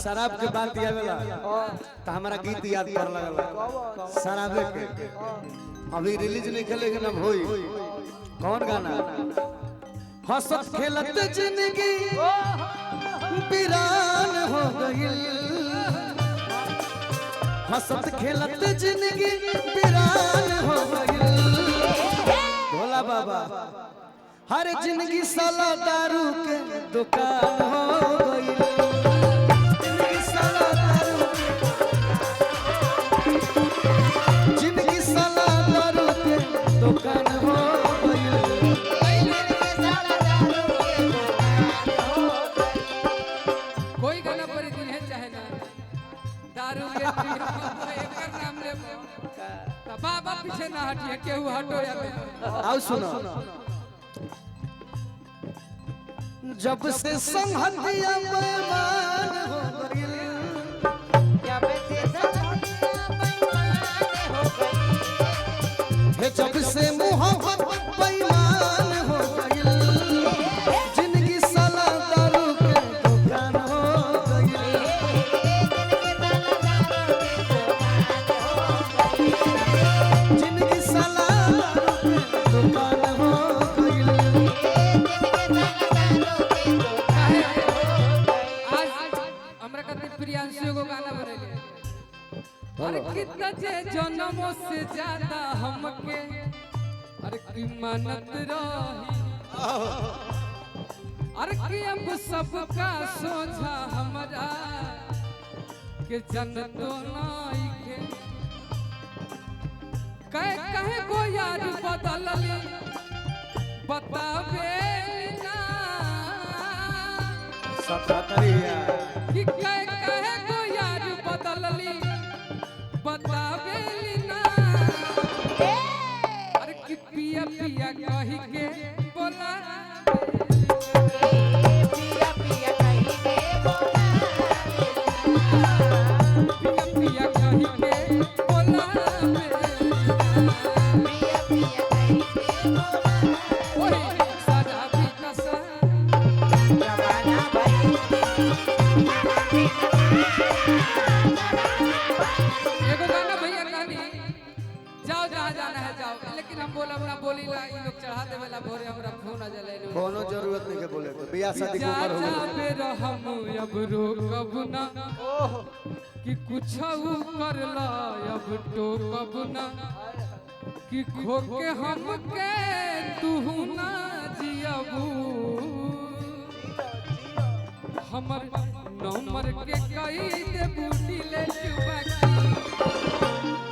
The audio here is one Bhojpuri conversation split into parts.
शराब के बात याद आवेला तो हमारा गीत याद कर लगला शराब के अभी रिलीज नहीं खेलेगा ना होई कौन गाना हंसत खेलत जिंदगी वीरान हो गई हंसत खेलत जिंदगी वीरान हो गई भोला बाबा हर जिंदगी साला दारू के दुकान हो गई जिंदगी साला दारू जिंदगी साला दारू के दुकान हो गई कोई गाना पर दिन है चाहे ना दारू के एक नाम ले बाबा पीछे ना हटिए केहू हटो या आओ सुनो जब से संहतिया बेईमान हो गई जब से संहतिया बेईमान हो गई जब से मोहब्बत बेईमान हो गई जिंदगी साला दारू के दुकान हो गई जिंदगी साला दारू के दुकान हो गई प्रियांशु को गाना बनेले अरे कितना जे जन्मों से ज्यादा हमके अरे की मानत रही अरे कि अब सबका सोझा हमरा के जनतो नहीं के कहे को यार बदलली बतावे ना सतरिया कि कहे को यार बदलली बतावेली ना अरे कि पिया पिया कही के बोला पिया पिया कहीं के बोला पिया पिया कही के बोला पिया पिया कहीं के बोला ओही सदा भी कसा जमाना भाई एगो गाना भैया कहनी जाओ जहाँ जाना है जाओ लेकिन हम बोला अपना बोली ला इ लोग चढ़ा देवेला भोरे हमरा फोन आ जले कोनो जरूरत नहीं के बोले के बियाह शादी की उम्र हो गई बेर हम अब रोकब ना कि कुछ कर ला अब टोकब ना कि खो के हम के तू ना जियबू हमर नंबर के कई दे बूटी ले चुबाकी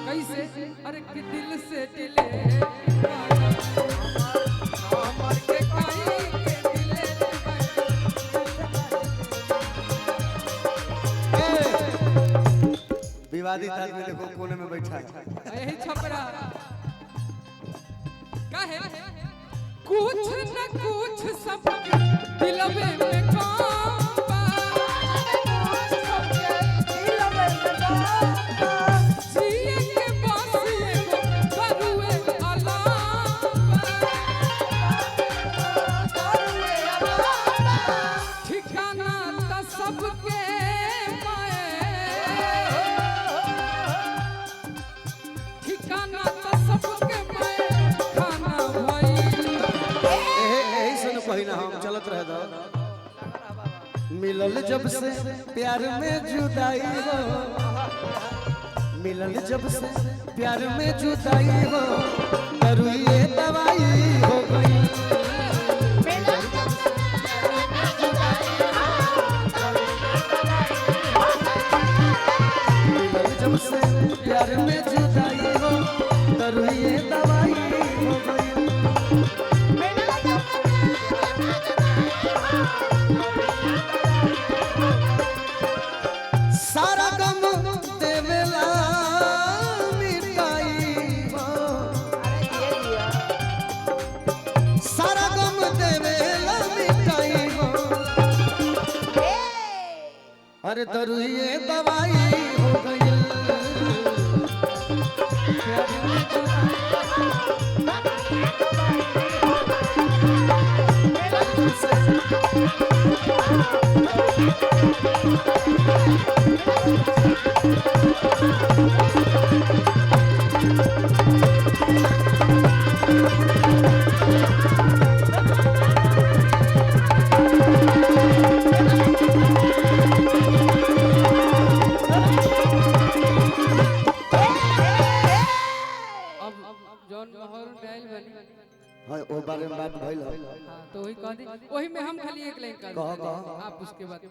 कैसे अरे कि दिल से दिले नंबर के कई के दिले विवादित आदमी देखो कोने में बैठा है यही छपरा काहे कुछ न कुछ सब दिलवे में काम बा जिए के बासिए करुए अलावा ठिकाना त सबके माए ठिकाना त सबके माए खाना भाई यही सुन पहिना हम चलत रह दो मिलल जब से प्यार में जुदाई हो मिलल जब से प्यार में जुदाई हो करुए दवाई हो गई मिलल जब से प्यार में जुदाई हो करुए दवाई हो गई सारा गम देवेला मिटाई हो सारा गम देवेला मिटाई हो अरे दरुए दवाई हो गई Thank you. जौन मोहर डाल बनी हां ओ बारे में बात भइल हाँ तो वही कह दी वही में हम खाली एक लाइन कह आप उसके बाद